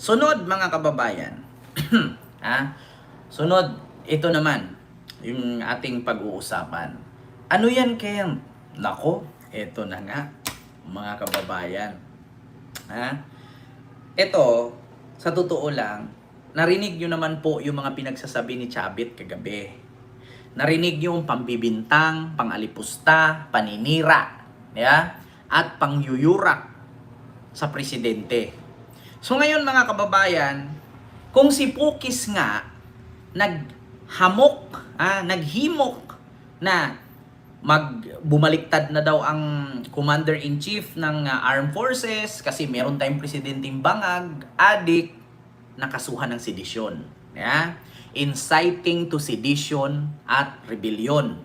Sunod mga kababayan. Sunod, ito naman yung ating pag-uusapan. Ano yan, Ken? Nako, ito na nga mga kababayan. Ito, sa totoo lang, narinig nyo naman po yung mga pinagsasabi ni Chavit kagabi. Narinig nyo yung pambibintang, pangalipusta, paninira, at pangyuyurak sa presidente. So ngayon mga kababayan, kung si Pukis nga naghimok na bumaliktad na daw ang Commander-in-Chief ng Armed Forces kasi meron tayong presidenteng bangag, adik, nakasuhan ng sedisyon. Inciting to sedition at rebellion.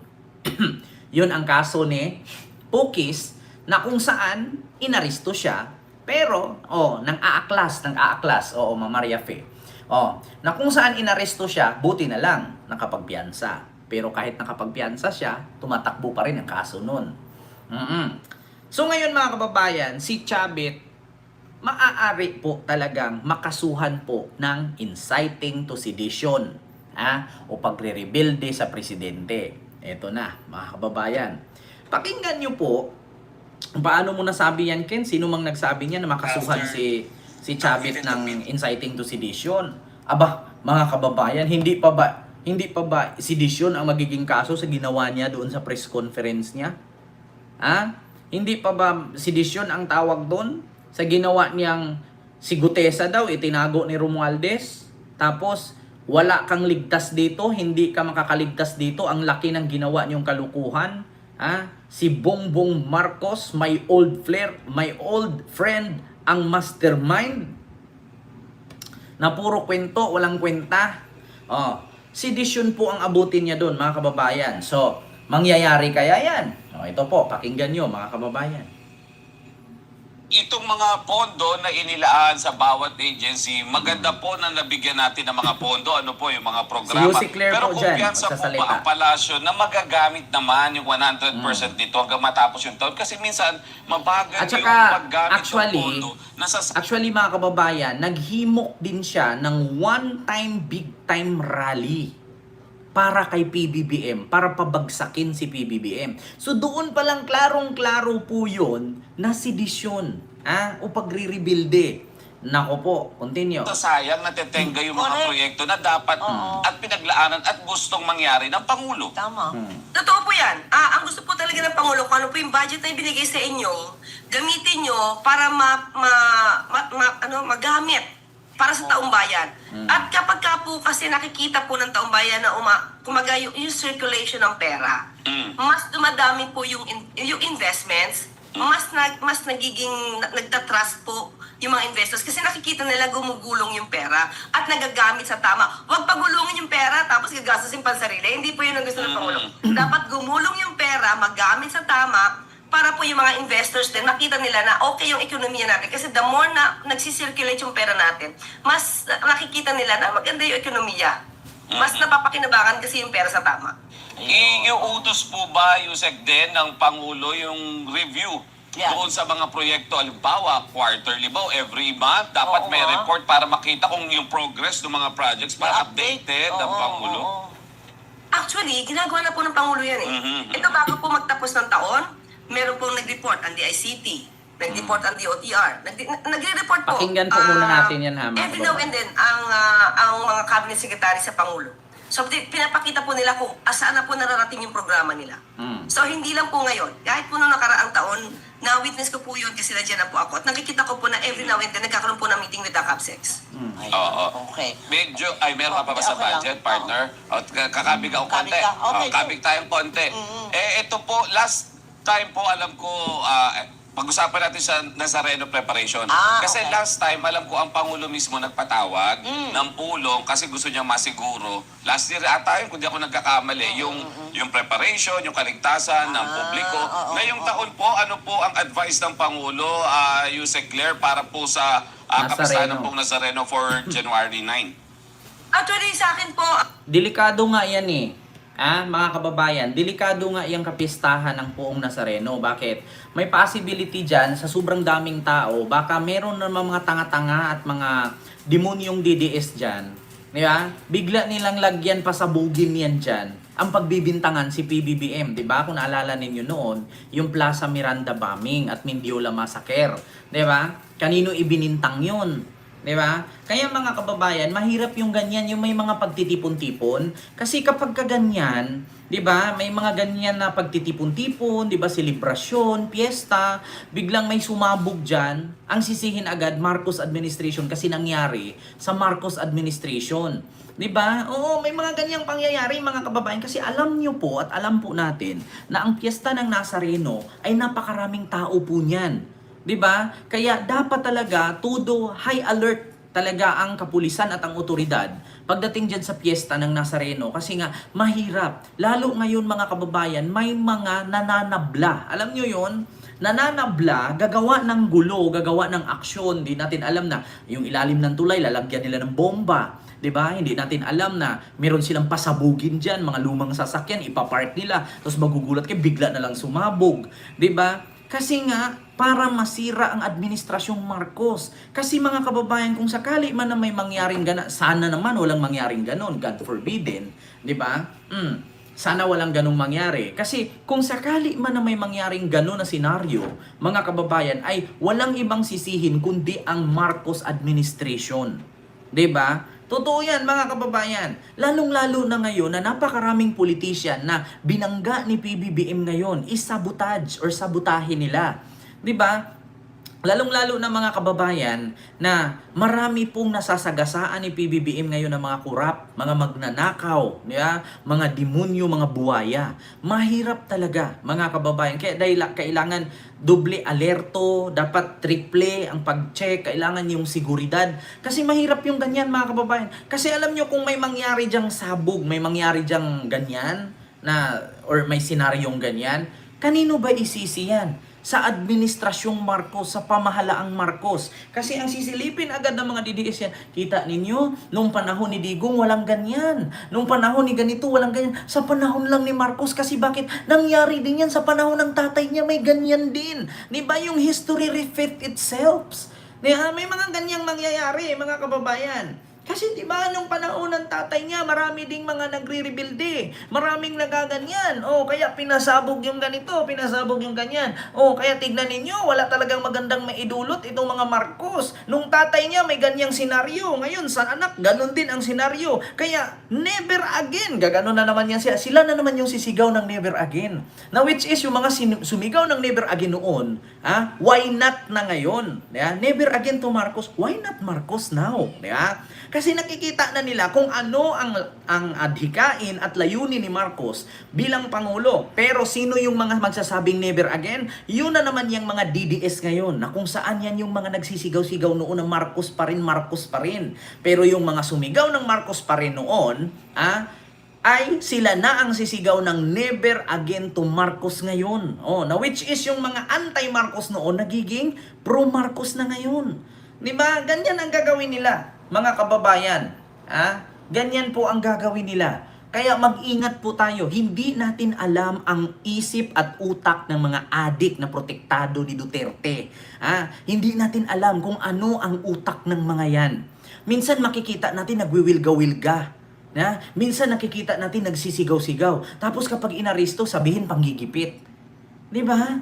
Yun ang kaso ni Pukis na kung saan inaresto siya pero nang aaklas, Ma'am Maria Fe. Na kung saan inaresto siya, buti na lang nakapagpiyansa. Pero kahit nakapagpiyansa siya, tumatakbo pa rin ang kaso nun. So ngayon mga kababayan, si Chavit maaari po talagang makasuhan po ng inciting to sedition o pagre-rebelde sa presidente. Ito na mga kababayan. Pakinggan nyo po paano mo nasabi yan, Ken? Sino mang nagsabi niya na makasuhan si Chavit ng inciting to sedition? Aba, mga kababayan, hindi pa ba sedition ang magiging kaso sa ginawa niya doon sa press conference niya? Hindi pa ba sedition ang tawag doon sa ginawa niyang si Gutesa daw itinago ni Romualdez? Tapos wala kang ligtas dito, hindi ka makakaligtas dito, ang laki ng ginawa niyong kalukuhan. Si Bongbong Marcos, my old friend, ang mastermind na puro kwento, walang kwenta. Sedisyon po ang abutin niya doon, mga kababayan. So, mangyayari kaya yan? Ito po, pakinggan nyo, mga kababayan. Itong mga pondo na inilaan sa bawat agency, maganda po na nabigyan natin ng mga pondo, ano po yung mga programa. Si Claire pero po kumpiyansa po ba ang palasyo na magagamit naman yung 100% nito hanggang matapos yung taon? Kasi minsan, mabagal at saka, yung paggamit ng pondo. Actually mga kababayan, naghimok din siya ng one-time, big-time rally para kay PBBM, para pabagsakin si PBBM. So doon palang klarong-klaro po yun na sedisyon, o pagre-rebuilde. Nako po, continue. Sayang natetenga yung mga proyekto na dapat at pinaglaanan at gustong mangyari ng Pangulo. Tama. Totoo po yan. Ang gusto po talaga ng Pangulo, kung ano po yung budget na ibinigay sa inyo, gamitin nyo para magamit para sa taong bayan. At kapag ka po kasi nakikita po ng taong bayan na kumaga yung circulation ng pera, mas dumadami po yung investments, mas nagiging nagtatrust po yung mga investors kasi nakikita nila gumugulong yung pera at nagagamit sa tama. Huwag pagulungin yung pera tapos gagastusin pansarili. Hindi po yun ang gusto ng Pangulo. Dapat gumulong yung pera, magamit sa tama, para po yung mga investors din, makita nila na okay yung ekonomiya natin. Kasi the more na nagsisirculate yung pera natin, mas nakikita nila na maganda yung ekonomiya. Mas napapakinabangan kasi yung pera sa tama. Iuutos po ba, Yusek, din ng Pangulo yung review doon sa mga proyekto? Halimbawa, quarterly ba o every month? Dapat may report para makita kung yung progress ng mga projects para updated ng Pangulo. Actually, ginagawa na po ng Pangulo yan Ito bago po magtapos ng taon, meron pong nag-report ang DICT, nag-report ang DOTR, nagre-report po. Pakinggan po muna natin yan, every now and then, ang mga cabinet secretary sa Pangulo. So, pinapakita po nila kung saan na po nararating yung programa nila. So, hindi lang po ngayon. Kahit po nung nakaraang taon, na-witness ko po yun kasi nandiyan na po ako. At nakikita ko po na every now and then, nagkakaroon po ng meeting with the CAPSEX. Okay. Medyo, meron ka pa ba sa budget, partner? Kakabig ako konti. Kabig tayong konti. Ito po, last time po, alam ko, pag-usapan natin sa Nazareno preparation. Kasi last time, alam ko, ang Pangulo mismo nagpatawag ng pulong kasi gusto niyang masiguro. Last year ata yun, kung di ako nagkakamali, yung preparation, yung kaligtasan ng publiko. Ngayong taon po, ano po ang advice ng Pangulo, Yusek Claire, para po sa kapistahan pong Nazareno for January 9? Actually, sa akin po, Delikado nga yan Mga kababayan, delikado nga yung kapistahan ng Poong Nazareno. Bakit? May possibility dyan sa sobrang daming tao, baka meron naman mga tanga-tanga at mga demonyong DDS dyan. Di ba? Bigla nilang lagyan pa sa bugin yan dyan ang pagbibintangan si PBBM. Di ba? Kung naalala ninyo noon, yung Plaza Miranda bombing at Mindiola massacre. Di ba? Kanino ibinintang yun? Di ba? Kaya mga kababayan, mahirap yung ganyan, yung may mga pagtitipon-tipon. Kasi kapag kaganyan, di ba, may mga ganyan na pagtitipon-tipon, di ba, selebrasyon, piyesta, biglang may sumabog dyan, ang sisihin agad Marcos administration kasi nangyari sa Marcos administration. Di ba? Oo, may mga ganyang pangyayari mga kababayan kasi alam nyo po at alam po natin na ang piyesta ng Nazareno ay napakaraming tao po niyan. 'Di ba? Kaya dapat talaga todo high alert talaga ang kapulisan at ang otoridad pagdating diyan sa piyesta ng Nazareno kasi nga mahirap. Lalo ngayon mga kababayan, may mga nananabla. Alam niyo 'yon? Nananabla, gagawa ng gulo, gagawa ng aksyon. Di natin alam na yung ilalim ng tulay lalagyan nila ng bomba. 'Di ba? Hindi natin alam na meron silang pasabugin diyan, mga lumang sasakyan ipapark nila, tapos magugulat kayo bigla na lang sumabog. 'Di ba? Kasi nga, para masira ang administrasyong Marcos. Kasi mga kababayan, kung sakali man na may mangyaring gana, sana naman walang mangyaring ganon, God forbidden, di ba? Sana walang ganong mangyari. Kasi kung sakali man na may mangyaring ganon na senaryo, mga kababayan, ay walang ibang sisihin kundi ang Marcos administration. Di ba? Totoo yan mga kababayan. Lalong-lalo na ngayon na napakaraming politician na binangga ni PBBM ngayon is sabotage or sabotahe nila. 'Di ba? Lalong-lalo na mga kababayan na marami pong nasasagasaan ni PBBM ngayon ng mga kurap, mga magnanakaw, mga demonyo, mga buwaya. Mahirap talaga mga kababayan. Kaya dahil kailangan doble alerto, dapat triple ang pag-check, kailangan yung seguridad. Kasi mahirap yung ganyan mga kababayan. Kasi alam nyo kung may mangyari dyang sabog, may mangyari dyang ganyan, or may senaryong ganyan, kanino ba isisi yan? Sa administrasyong Marcos, sa pamahalaang Marcos. Kasi ang sisilipin agad ng mga DDS yan, kita ninyo, nung panahon ni Digong walang ganyan. Nung panahon ni ganito walang ganyan. Sa panahon lang ni Marcos, kasi bakit? Nangyari din yan sa panahon ng tatay niya, may ganyan din. Di ba yung history repeat itself? May mga ganyang mangyayari, mga kababayan. Kasi di ba nung panahon ng tatay niya, marami ding mga nagre-rebuilde. Maraming nagaganyan. Kaya pinasabog yung ganito, pinasabog yung ganyan. Kaya tignan ninyo, wala talagang magandang maidulot itong mga Marcos. Nung tatay niya may ganyang senaryo. Ngayon sa anak, ganun din ang senaryo. Kaya never again. Gaganon na naman yan siya. Sila na naman yung sisigaw ng never again. Now which is yung mga sumigaw ng never again noon, why not na ngayon? Never again to Marcos. Why not Marcos now? Kasi nakikita na nila kung ano ang adhikain at layunin ni Marcos bilang Pangulo. Pero sino yung mga magsasabing never again? Yun na naman yung mga DDS ngayon, na kung saan yan yung mga nagsisigaw-sigaw noon ng Marcos pa rin, Marcos pa rin. Pero yung mga sumigaw ng Marcos pa rin noon, ay sila na ang sisigaw ng never again to Marcos ngayon. Na which is yung mga anti-Marcos noon nagiging pro-Marcos na ngayon. Diba? Ganyan ang gagawin nila. Mga kababayan, ganyan po ang gagawin nila. Kaya mag-ingat po tayo. Hindi natin alam ang isip at utak ng mga adik na protektado ni Duterte. Hindi natin alam kung ano ang utak ng mga yan. Minsan makikita natin nagwiwilga-wilga. Minsan nakikita natin nagsisigaw-sigaw. Tapos kapag inaresto, sabihin panggigipit. Di ba?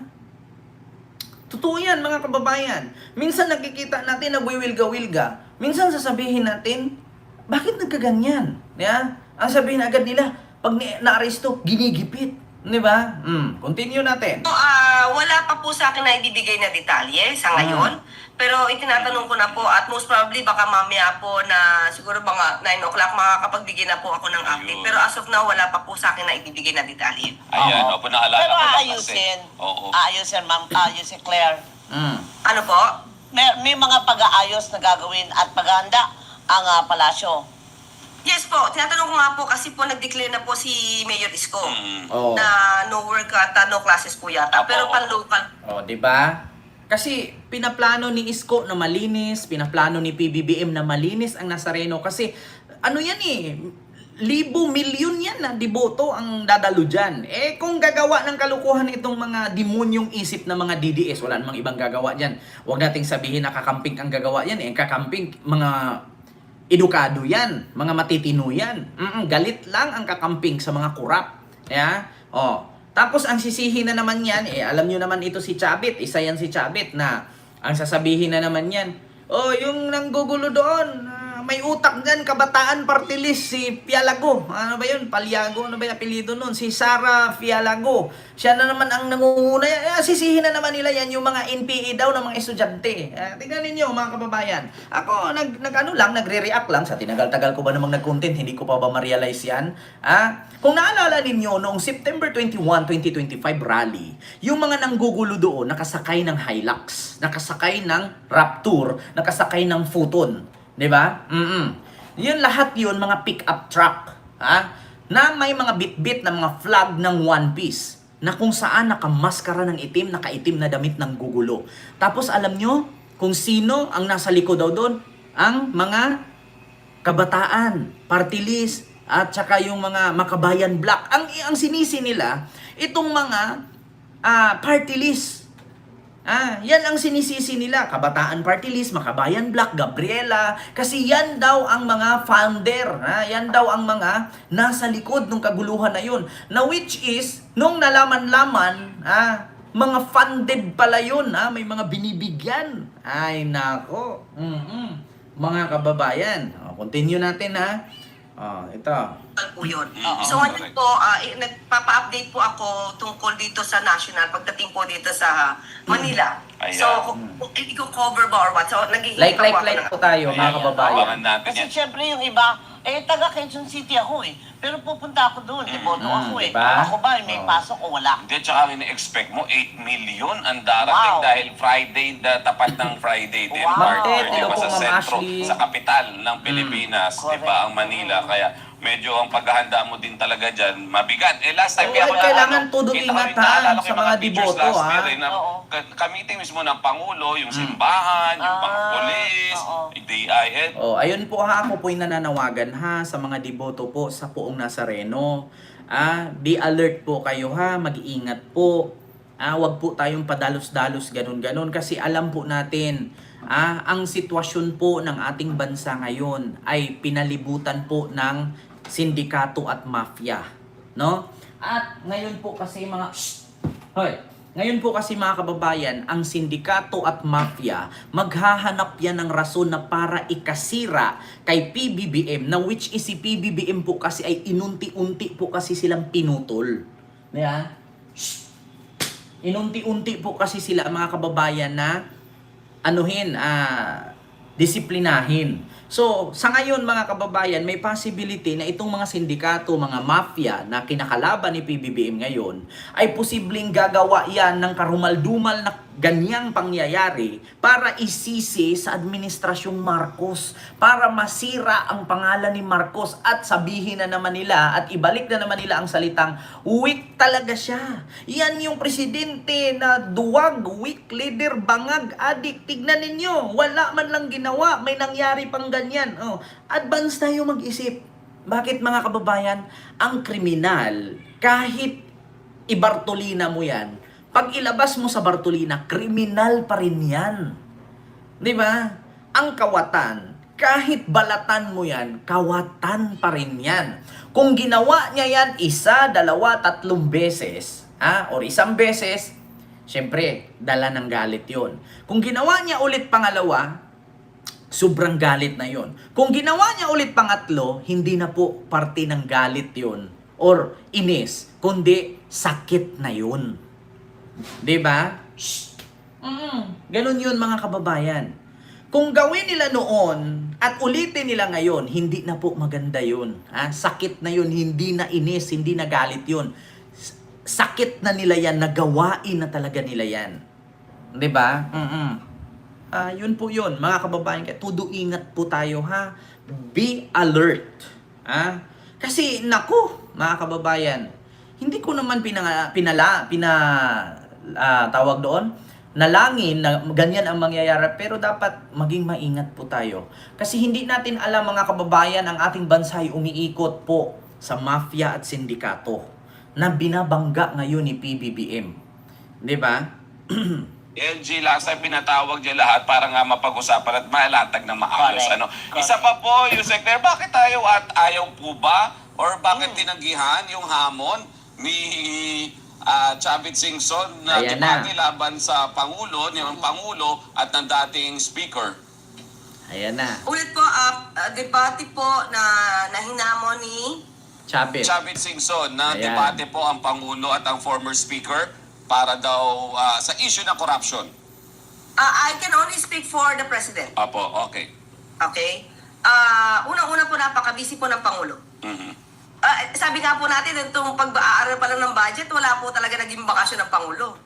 Totoo yan mga kababayan. Minsan nakikita natin nagwiwilga-wilga. Minsan sasabihin natin, bakit nagkaganyan? Ang sabihin agad nila, pag na-aresto, ginigipit. Di ba? Continue natin. Wala pa po sa akin na ibibigay na detalye sa ngayon. Pero itinatanong ko na po at most probably baka mamaya po na siguro mga 9 o'clock makakapagbigay na po ako ng update. Ayun. Pero as of now, wala pa po sa akin na ibibigay na detalye. Ayan, naalala Pero ko lang kasi. aayusin. Oo. Aayusin, ma'am. Aayusin, Claire. Ano po? May mga pag-aayos na gagawin at paghahanda ang palasyo. Yes po, tinatanong ko nga po kasi po nag-declare na po si Mayor Isko Oh. na no work at no classes po yata. Apo, Pero opo. pan-local. Di ba? Kasi pinaplano ni Isko na malinis, pinaplano ni PBBM na malinis ang Nazareno kasi ano yan libo, milyon yan na deboto ang dadalo dyan. Eh kung gagawa ng kalukuhan itong mga demonyong isip na mga DDS, wala namang ibang gagawa dyan. Huwag nating sabihin na kakamping ang gagawa yan. Eh kakamping, mga edukado yan, mga matitino yan. Galit lang ang kakamping sa mga kurap. Yeah? Tapos ang sisihin na naman yan, alam nyo naman ito si Chabit, isa yan si Chabit na ang sasabihin na naman yan, yung nanggugulo doon, may utak dyan, kabataan party list, si Fialago. Ano ba yun? Palyago, ano ba yung apelido nun? Si Sara Fialago. Siya na naman ang nangunguna. Sisihin na naman nila yan yung mga NPA daw ng mga estudyante. Tingnan ninyo mga kababayan. Ako, nagre-react lang sa tinagal-tagal ko ba namang nag-content, hindi ko pa ba ma-realize yan? Kung naalala ninyo, noong September 21, 2025 rally, yung mga nanggugulo doon, nakasakay ng Hilux, nakasakay ng Raptor, nakasakay ng Futon. Diba? Yun lahat yun, mga pick-up truck. Na may mga bit-bit na mga flag ng One Piece. Na kung saan nakamaskara ng itim, nakaitim na damit ng gugulo. Tapos alam nyo kung sino ang nasa likod daw doon? Ang mga kabataan, party list, at saka yung mga makabayan black. Ang sinisi nila, itong mga party list. Yan ang sinisisi nila. Kabataan Party List, Makabayan Black, Gabriela. Kasi yan daw ang mga founder. Yan daw ang mga nasa likod ng kaguluhan na yun. Na which is, nung nalaman-laman, mga funded pala yun. May mga binibigyan. Ay, nako. Mga kababayan. Continue natin, ito. Po yun. So ngayon po, nagpapa-update po ako tungkol dito sa national pagdating po dito sa Manila. Ayan. So, kung i-cover ba or what? So, Like po tayo, mga kababayan. Abangan natin Kasi yan. syempre yung iba, taga Quezon City ako Pero pupunta ako doon, deboto ako diba? Ako ba, may pasok o wala? Hindi, tsaka ang ina-expect mo, 8 million ang darating dahil Friday, tapat ng Friday din. Wow. Partner, Hello di ba, po, sa Ma'am sentro, Ashley. sa kapital ng Pilipinas, di ba, ang Manila. Kaya medyo ang paghahanda mo din talaga dyan, mabigat. Last time, Oo, kailangan todo ingat, sa mga deboto, last year, kamiting mismo ng Pangulo, yung simbahan, yung mga polis, yung DIN. Ayun po ako po'y nananawagan sa mga deboto po sa Poong Nazareno. Be alert po kayo mag-iingat po. Wag po tayong padalos-dalos ganun-ganun kasi alam po natin ang sitwasyon po ng ating bansa ngayon ay pinalibutan po ng sindikato at mafia, no? At ngayon po kasi ngayon po kasi mga kababayan, ang sindikato at mafia, maghahanap yan ng rason na para ikasira kay PBBM, na which is si PBBM po kasi ay inunti-unti po kasi silang pinutol. Diba? Inunti-unti po kasi sila mga kababayan na disiplinahin. So, sa ngayon mga kababayan, may possibility na itong mga sindikato, mga mafia na kinakalaban ni PBBM ngayon, ay posibleng gagawa yan ng karumal-dumal na ganyang pangyayari para isisi sa administrasyong Marcos, para masira ang pangalan ni Marcos at sabihin na naman nila at ibalik na naman nila ang salitang weak talaga siya. Yan yung presidente na duwag, weak leader, bangag, adik. Tignan ninyo, wala man lang ginawa, may nangyari pang ganyan. Advance tayo mag-isip. Bakit mga kababayan? Ang kriminal, kahit ibartolina mo yan, pag ilabas mo sa Bartolina, kriminal pa rin yan. Di ba? Ang kawatan, kahit balatan mo yan, kawatan pa rin yan. Kung ginawa niya yan 1, 2, 3 beses, or isang beses, syempre, dala ng galit yon. Kung ginawa niya ulit pangalawa, sobrang galit na yon. Kung ginawa niya ulit pangatlo, hindi na po parte ng galit yon or inis, kundi sakit na yun. Diba? Ganun yun mga kababayan. Kung gawin nila noon at ulitin nila ngayon, hindi na po maganda yun. Sakit na yun, hindi na inis, hindi na galit yun. Sakit na nila yan, nagawain na talaga nila yan. Diba? Yun po yun, mga kababayan. Kaya tudo ingat po tayo Be alert. Kasi naku, mga kababayan, hindi ko naman tawag doon, nalangin na ganyan ang mangyayari, pero dapat maging maingat po tayo. Kasi hindi natin alam mga kababayan, ang ating bansa ay umiikot po sa mafia at sindikato na binabangga ngayon ni PBBM. Di ba? LG, last time pinatawag niya lahat para nga mapag-usapan at malatag na maayos. Correct. Ano? Correct. Isa pa po, Yusek Claire, bakit tayo at ayaw po ba? Or bakit tinanggihan yung hamon ni Chavit Singson na Ayan debate laban sa Pangulo, yung Pangulo at ng dating Speaker? Ayan na. Ulit po, debate po na hinamon ni Chavit. Chavit Singson na Ayan. debate po ang Pangulo at ang former Speaker para daw sa issue ng corruption. I can only speak for the President. Opo, okay. Okay? Unang-una po, napaka-busy po ng Pangulo. Mhm. Sabi nga po natin, itong pag-aaral pa lang ng budget, wala po talaga naging bakasyon ng Pangulo.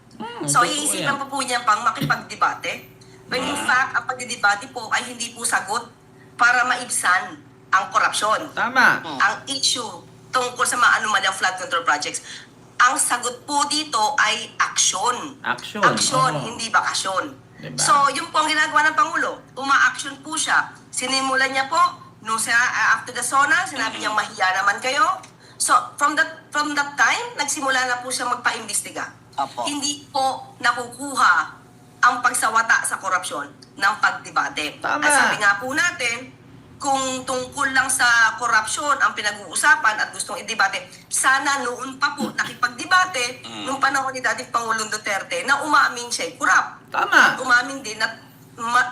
So, totoo iisipan yan. po niya pang makipagdebate. When in fact, ang pagdidebate po ay hindi po sagot para maibsan ang korupsyon. Tama. Ang issue tungkol sa mga anomalyang flood control projects. Ang sagot po dito ay aksyon. Action. Aksyon, Oo. hindi bakasyon. Diba? So, yun po ang ginagawa ng Pangulo. Uma-action po siya. Sinimulan niya po, nung after the SONA, sinabi niya mahiya naman kayo. So, from that time, nagsimula na po siya magpa-imbestiga. Apo. Hindi po nakukuha ang pagsawata sa korupsyon ng pagdebate. Tama. At sabi nga po natin, kung tungkol lang sa korupsyon ang pinag-uusapan at gustong i-debate, sana noon pa po nakipag-debate nung panahon ni dating Pangulong Duterte na umamin siya corrupt. Tama. At umamin din na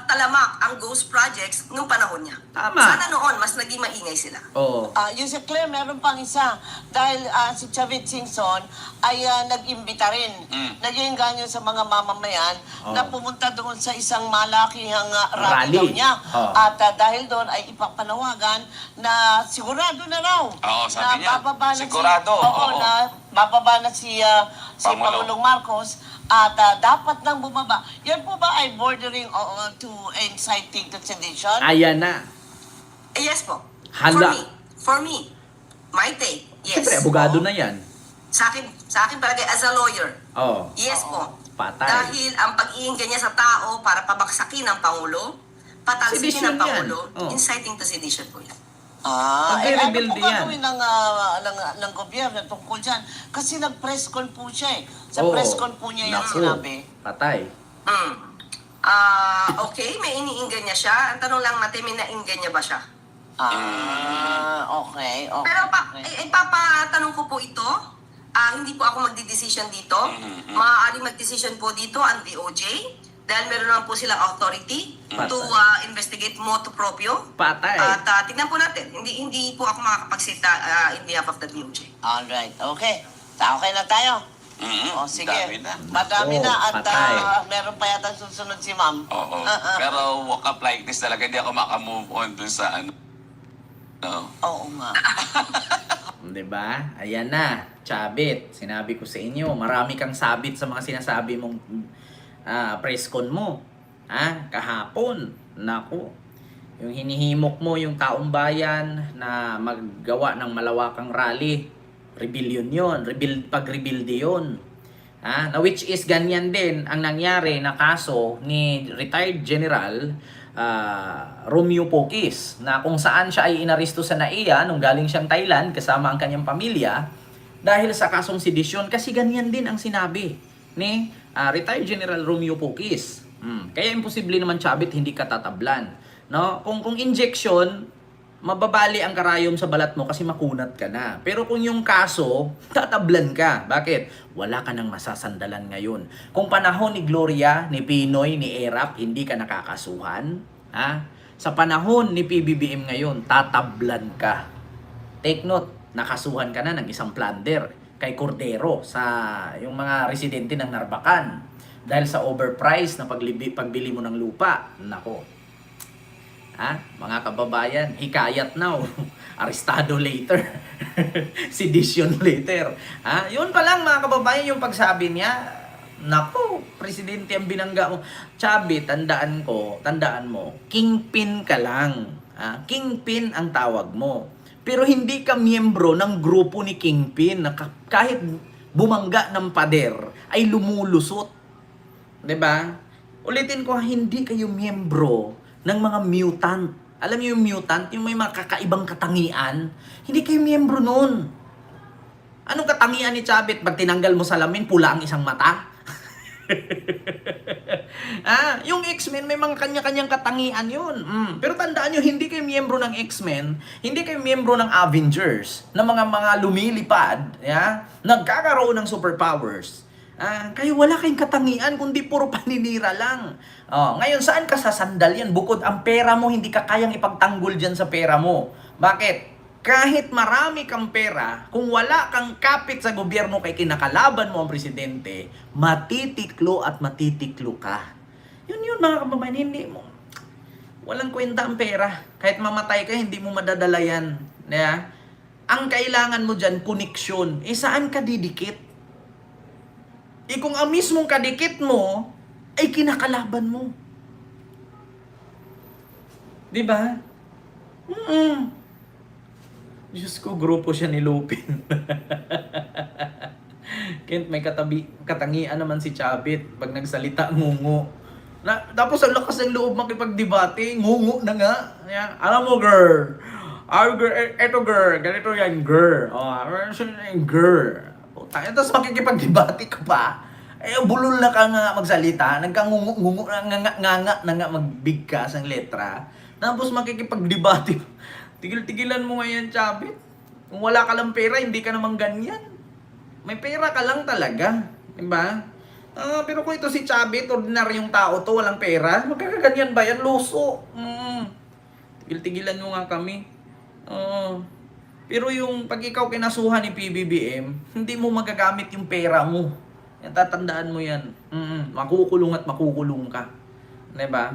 talamak ang ghost projects nung panahon niya. Tama. Sana noon, mas naging maingay sila. Oo. Yusek Claire, meron pang isa. Dahil si Chavit Singson ay nag-imbita rin. Naging ganyo sa mga mamamayan Oh. na pumunta doon sa isang malakihang Rally. rally daw niya. Oh. At dahil doon ay ipapanawagan na sigurado na raw. Oo, sabi niya. bababa na Sigurado, Oo, oo. na bababa na si Pangulo. Pangulong Marcos at dapat nang bumaba. Yan po ba ay bordering to inciting to sedition? Ayan na. Yes po. Hala. For me, my take, yes. Siyempre, abogado na yan. Sa akin palagay, as a lawyer, Oo. yes po. Patay. Dahil ang pag-iinggan niya sa tao para pabaksakin ang Pangulo, patalsikin Sedition ang Pangulo, yan. Oh. inciting to sedition po yan. Pag-rebuild ano po yan. gagawin ng gobyerno tungkol dyan? Kasi nag-press con po siya eh. Sa Oo. press con po niya yung Naku. sinabi. Patay. Okay, may iniinggan niya siya. Ang tanong lang natin, may nainggan niya ba siya? Okay. Pero ipapatanong ko po ito, hindi po ako magdi-decision dito. Maaaring mag-decision po dito ang DOJ dahil meron naman po silang authority to investigate motu proprio. Patay. At tignan po natin, hindi po ako makakapagsalita in behalf of the DOJ. Alright, okay. Okay na tayo. O sige, Dami na. madami Oo, na at patay. meron pa yata susunod si ma'am. Oo. Pero walk up like this talaga, hindi ako makamove on dun sa ano. No. Oo nga. Diba? Ayan na. Chavit. Sinabi ko sa inyo, marami kang sabit sa mga sinasabi mong press con mo. Kahapon. Naku. Yung hinihimok mo yung taong bayan na maggawa ng malawakang rally. Rebellion yun. Pag-rebuilde yun. Na which is ganyan din ang nangyari na kaso ni retired General Romeo Pocis, na kung saan siya ay inaresto sa NAIA nung galing siyang Thailand kasama ang kanyang pamilya dahil sa kasong sedisyon, kasi ganyan din ang sinabi ni retired General Romeo Pocis. Kaya imposible naman, Chavit, hindi ka tatablan, no? Kung injection, mababali ang karayom sa balat mo kasi makunat ka na. Pero kung yung kaso, tatablan ka. Bakit? Wala ka nang masasandalan ngayon. Kung panahon ni Gloria, ni Pinoy, ni Erap, hindi ka nakakasuhan. Sa panahon ni PBBM ngayon, tatablan ka. Take note, nakasuhan ka na ng isang plunder kay Cordero sa yung mga residente ng Narbacan dahil sa overpriced na pagbili mo ng lupa. Nako. Mga kababayan, hikayat now. Arestado later. Sedition later. Yun pa lang mga kababayan, yung pagsabi niya, naku, presidente ang binangga mo. Chavit, tandaan mo, kingpin ka lang. Kingpin ang tawag mo. Pero hindi ka miyembro ng grupo ni Kingpin na kahit bumangga ng pader ay lumulusot. 'Diba? Ulitin ko, hindi kayo miyembro ng mga mutant. Alam niyo yung mutant, yung may mga kakaibang katangian? Hindi kayo miyembro nun. Anong katangian ni Chavit? Pag tinanggal mo salamin, pula ang isang mata? Yung X-Men, may mga kanya-kanyang katangian yun. Pero tandaan nyo, hindi kayo miyembro ng X-Men, hindi kayo miyembro ng Avengers, ng mga lumilipad, nagkakaroon ng superpowers. Kayo wala kayong katangian, kundi puro paninira lang. Ngayon, saan ka sasandal yan? Bukod ang pera mo, hindi ka kayang ipagtanggol dyan sa pera mo. Bakit? Kahit marami kang pera, kung wala kang kapit sa gobyerno kay kinakalaban mo ang presidente, matitiklo at matitiklo ka. Yun mga kababayan, hindi mo. Walang kwenta ang pera. Kahit mamatay ka, hindi mo madadala yan. Ang kailangan mo dyan, koneksyon. Saan ka didikit? Kung ang mismong kadikit mo, ay kinakalaban mo. Diba? Diyos ko, grupo siya ni Lupin. Kent, may katangian naman si Chavit. Pag nagsalita, ngungo. Tapos ang lakas ng loob makipagdebate, ngungo na nga. Alam mo, girl. Eto, girl. Ganito yan, girl. Girl. Tapos makikipagdebate ka pa. Bulol na ka nga magsalita. Nagkangungo nga magbigkas ang letra. Tapos makikipagdebate. Tigil-tigilan mo ngayon, Chavit. Kung wala ka lang pera, hindi ka naman ganyan. May pera ka lang talaga. Diba? Pero kung ito si Chavit, ordinaryong tao to, walang pera, magkakaganyan ba yan? Luso. Tigil-tigilan mo nga kami. Pero yung pag ikaw kinasuhan ni PBBM, hindi mo magagamit yung pera mo. Tatandaan mo yan. Makukulong at makukulong ka. Diba?